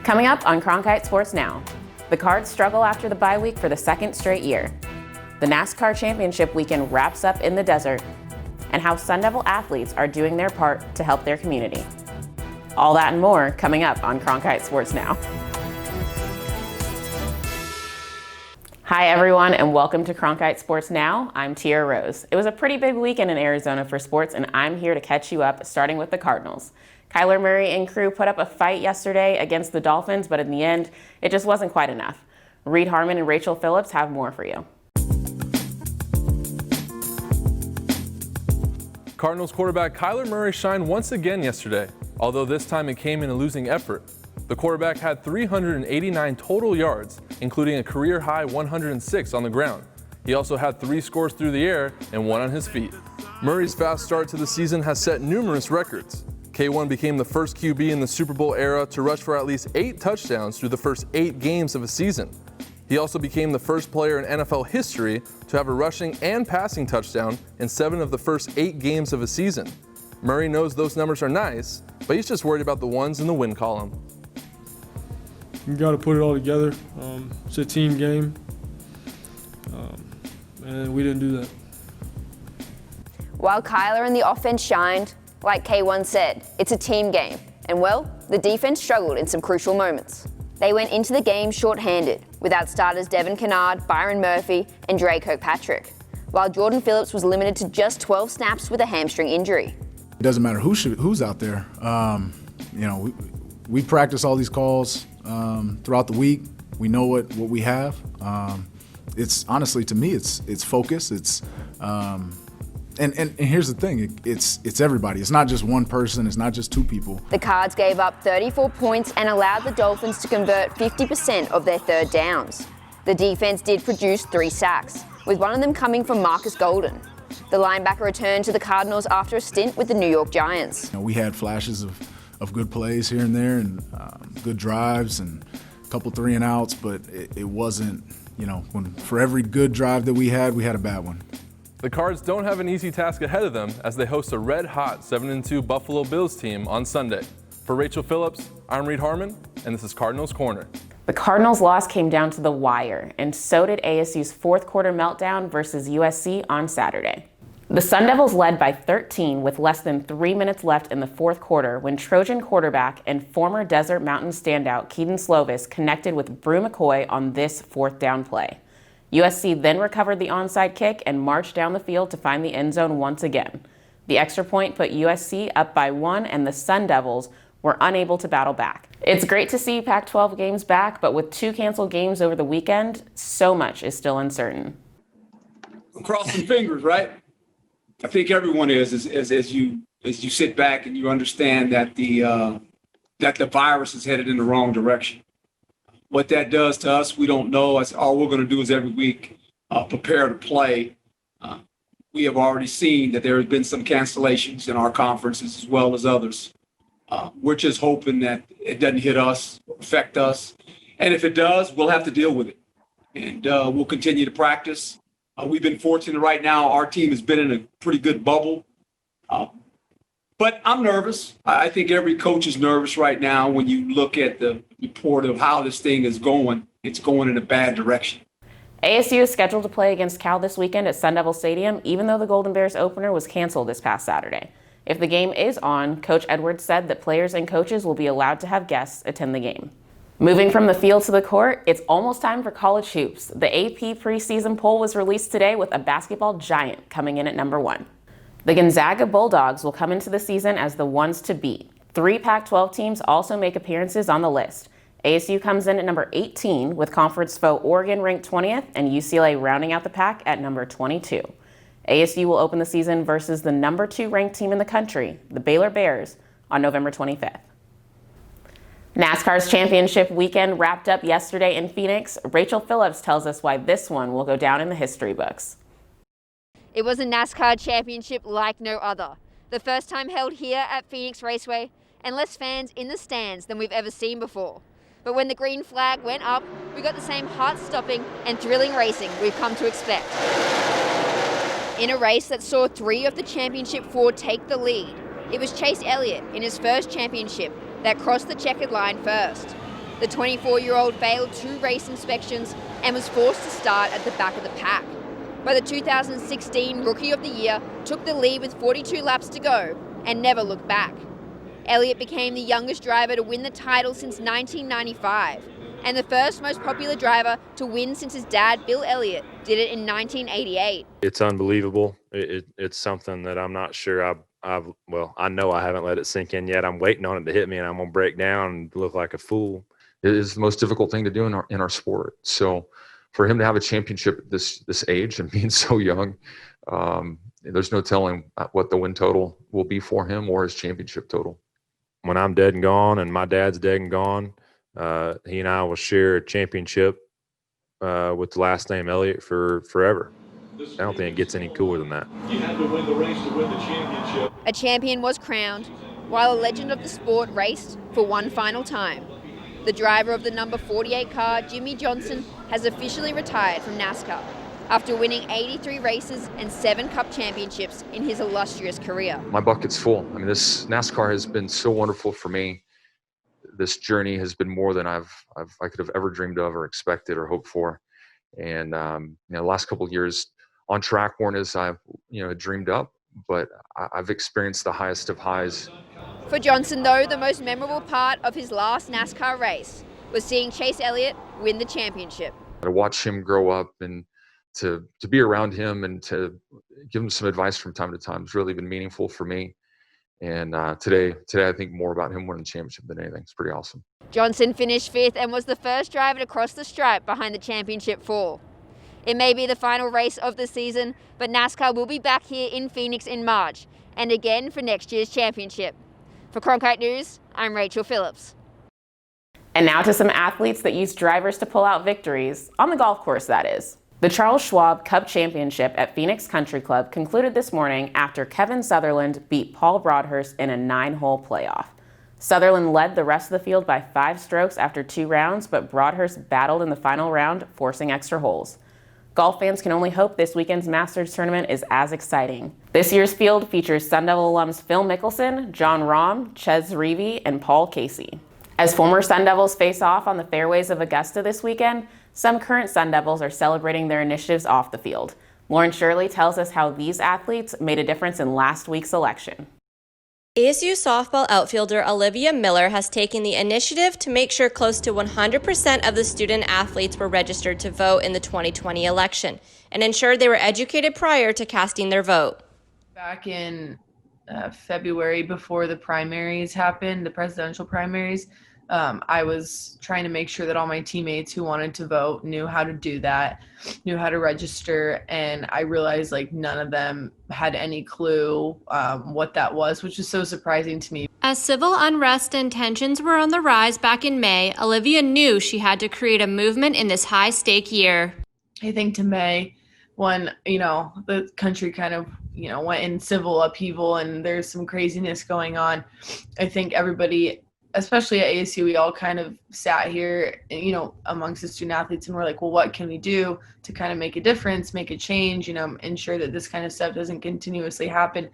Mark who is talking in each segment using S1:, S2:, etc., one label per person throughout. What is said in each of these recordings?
S1: Coming up on Cronkite Sports Now, the Cards struggle after the bye week for the second straight year. The NASCAR Championship weekend wraps up in the desert, and how Sun Devil athletes are doing their part to help their community. All that and more coming up on Cronkite Sports Now. Hi everyone, and welcome to Cronkite Sports Now. I'm Tiara Rose. It was a pretty big weekend in Arizona for sports, and I'm here to catch you up, starting with the Cardinals. Kyler Murray and crew put up a fight yesterday against the Dolphins, but in the end, it just wasn't quite enough. Reed Harmon and Rachel Phillips have more for you.
S2: Cardinals quarterback Kyler Murray shined once again yesterday, although this time it came in a losing effort. The quarterback had 389 total yards, including a career-high 106 on the ground. He also had 3 scores through the air and 1 on his feet. Murray's fast start to the season has set numerous records. K1 became the first QB in the Super Bowl era to rush for at least 8 touchdowns through the first 8 games of a season. He also became the first player in NFL history to have a rushing and passing touchdown in 7 of the first 8 games of a season. Murray knows those numbers are nice, but he's just worried about the ones in the win column.
S3: You got to put it all together. It's a team game, and we didn't do that.
S4: While Kyler and the offense shined, like K1 said, it's a team game. And well, the defense struggled in some crucial moments. They went into the game short-handed, without starters Devin Kennard, Byron Murphy, and Dre Kirkpatrick, while Jordan Phillips was limited to just 12 snaps with a hamstring injury.
S5: It doesn't matter who's out there. We practice all these calls throughout the week. We know what we have. It's honestly, to me, it's focus. It's and here's the thing, it's everybody. It's not just one person, it's not just 2 people.
S4: The Cards gave up 34 points and allowed the Dolphins to convert 50% of their third downs. The defense did produce 3 sacks, with one of them coming from Marcus Golden. The linebacker returned to the Cardinals after a stint with the New York Giants.
S5: We had flashes of good plays here and there and good drives and a couple 3 and outs, but it wasn't, for every good drive that we had a bad one.
S2: The Cards don't have an easy task ahead of them as they host a red-hot 7-2 Buffalo Bills team on Sunday. For Rachel Phillips, I'm Reed Harmon, and this is Cardinals Corner.
S1: The Cardinals' loss came down to the wire, and so did ASU's fourth quarter meltdown versus USC on Saturday. The Sun Devils led by 13 with less than 3 minutes left in the fourth quarter when Trojan quarterback and former Desert Mountain standout Keaton Slovis connected with Brew McCoy on this 4th down play. USC then recovered the onside kick and marched down the field to find the end zone once again. The extra point put USC up by 1, and the Sun Devils were unable to battle back. It's great to see Pac-12 games back, but with 2 canceled games over the weekend, so much is still uncertain.
S6: I'm crossing fingers, right? I think everyone is as you sit back and you understand that the virus is headed in the wrong direction. What that does to us, we don't know. All we're going to do is every week prepare to play. We have already seen that there have been some cancellations in our conferences as well as others. We're just hoping that it doesn't hit us, affect us. And if it does, we'll have to deal with it. And we'll continue to practice. We've been fortunate right now. Our team has been in a pretty good bubble. But I'm nervous. I think every coach is nervous right now when you look at the report of how this thing is going. It's going in a bad direction.
S1: ASU is scheduled to play against Cal this weekend at Sun Devil Stadium, even though the Golden Bears opener was canceled this past Saturday. If the game is on, Coach Edwards said that players and coaches will be allowed to have guests attend the game. Moving from the field to the court, it's almost time for college hoops. The AP preseason poll was released today with a basketball giant coming in at number 1. The Gonzaga Bulldogs will come into the season as the ones to beat. 3 Pac-12 teams also make appearances on the list. ASU comes in at number 18 with conference foe Oregon ranked 20th and UCLA rounding out the pack at number 22. ASU will open the season versus the number 2 ranked team in the country, the Baylor Bears, on November 25th. NASCAR's championship weekend wrapped up yesterday in Phoenix. Rachel Phillips tells us why this one will go down in the history books.
S4: It was a NASCAR championship like no other. The first time held here at Phoenix Raceway, and less fans in the stands than we've ever seen before. But when the green flag went up, we got the same heart-stopping and thrilling racing we've come to expect. In a race that saw 3 of the championship 4 take the lead, it was Chase Elliott in his first championship that crossed the checkered line first. The 24-year-old failed 2 race inspections and was forced to start at the back of the pack. But the 2016 Rookie of the Year took the lead with 42 laps to go and never looked back. Elliott became the youngest driver to win the title since 1995, and the first most popular driver to win since his dad, Bill Elliott, did it in 1988.
S7: It's unbelievable. It's something that I'm not sure I know I haven't let it sink in yet. I'm waiting on it to hit me, and I'm going to break down and look like a fool.
S8: It is the most difficult thing to do in our sport. So for him to have a championship at this age and being so young, there's no telling what the win total will be for him or his championship total.
S7: When I'm dead and gone and my dad's dead and gone, he and I will share a championship with the last name Elliott for forever. I don't think it gets any cooler than that.
S9: You had to win the race to win the championship.
S4: A champion was crowned, while a legend of the sport raced for one final time. The driver of the number 48 car, Jimmy Johnson, has officially retired from NASCAR after winning 83 races and 7 Cup championships in his illustrious career.
S8: My bucket's full. I mean, this NASCAR has been so wonderful for me. This journey has been more than I could have ever dreamed of or expected or hoped for. And the last couple of years on track weren't as I've dreamed up, but I've experienced the highest of highs.
S4: For Johnson, though, the most memorable part of his last NASCAR race was seeing Chase Elliott win the championship.
S8: To watch him grow up and to be around him and to give him some advice from time to time has really been meaningful for me. And today I think more about him winning the championship than anything. It's pretty awesome.
S4: Johnson finished 5th and was the first driver to cross the stripe behind the championship 4. It may be the final race of the season, but NASCAR will be back here in Phoenix in March and again for next year's championship. For Cronkite News, I'm Rachel Phillips.
S1: And now to some athletes that use drivers to pull out victories, on the golf course that is. The Charles Schwab Cup Championship at Phoenix Country Club concluded this morning after Kevin Sutherland beat Paul Broadhurst in a 9-hole playoff. Sutherland led the rest of the field by 5 strokes after 2 rounds, but Broadhurst battled in the final round, forcing extra holes. Golf fans can only hope this weekend's Masters tournament is as exciting. This year's field features Sun Devil alums Phil Mickelson, John Rahm, Ches Reavie, and Paul Casey. As former Sun Devils face off on the fairways of Augusta this weekend, some current Sun Devils are celebrating their initiatives off the field. Lauren Shirley tells us how these athletes made a difference in last week's election.
S10: ASU softball outfielder Olivia Miller has taken the initiative to make sure close to 100% of the student athletes were registered to vote in the 2020 election and ensured they were educated prior to casting their vote.
S11: Back in February, before the primaries happened, the presidential primaries, I was trying to make sure that all my teammates who wanted to vote knew how to do that, knew how to register, and I realized none of them had any clue what that was, which is so surprising to me.
S10: As civil unrest and tensions were on the rise back in May, Olivia knew she had to create a movement in this high-stake year.
S11: I think to May, when the country kind of went in civil upheaval and there's some craziness going on, I think everybody, especially at ASU, we all kind of sat here, amongst the student athletes, and we're like, well, what can we do to kind of make a difference, make a change, ensure that this kind of stuff doesn't continuously happen.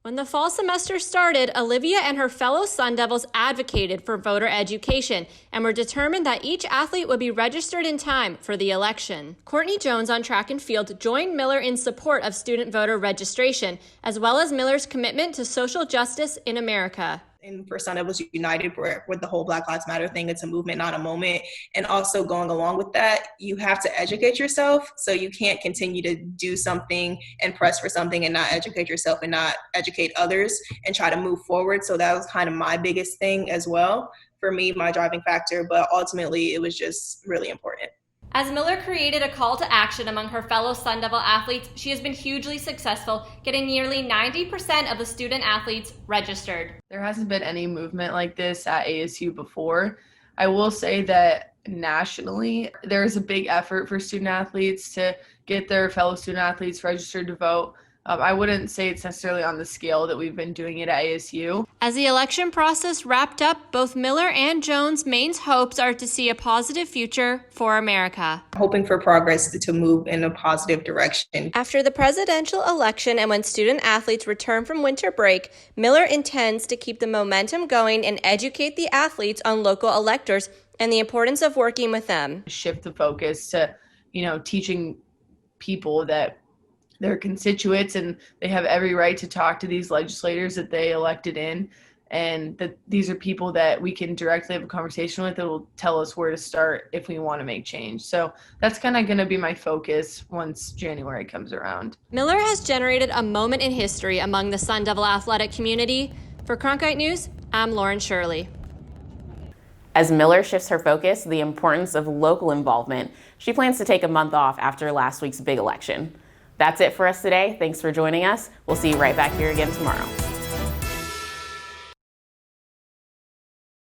S10: When the fall semester started, Olivia and her fellow Sun Devils advocated for voter education and were determined that each athlete would be registered in time for the election. Courtney Jones on track and field joined Miller in support of student voter registration, as well as Miller's commitment to social justice in America.
S12: And for Sun Devils United, with the whole Black Lives Matter thing, it's a movement, not a moment. And also going along with that, you have to educate yourself. So you can't continue to do something and press for something and not educate yourself and not educate others and try to move forward. So that was kind of my biggest thing as well for me, my driving factor. But ultimately, it was just really important.
S10: As Miller created a call to action among her fellow Sun Devil athletes, she has been hugely successful, getting nearly 90% of the student athletes registered.
S11: There hasn't been any movement like this at ASU before. I will say that nationally, there's a big effort for student athletes to get their fellow student athletes registered to vote. I wouldn't say it's necessarily on the scale that we've been doing it at ASU.
S10: As the election process wrapped up, both Miller and Jones' main hopes are to see a positive future for America.
S12: Hoping for progress to move in a positive direction.
S10: After the presidential election and when student athletes return from winter break, Miller intends to keep the momentum going and educate the athletes on local electors and the importance of working with them.
S11: Shift the focus to, teaching people that they're constituents and they have every right to talk to these legislators that they elected in, and that these are people that we can directly have a conversation with that will tell us where to start if we want to make change. So that's kind of going to be my focus once January comes around.
S10: Miller has generated a moment in history among the Sun Devil athletic community. For Cronkite News, I'm Lauren Shirley.
S1: As Miller shifts her focus to the importance of local involvement, she plans to take a month off after last week's big election. That's it for us today. Thanks for joining us. We'll see you right back here again tomorrow.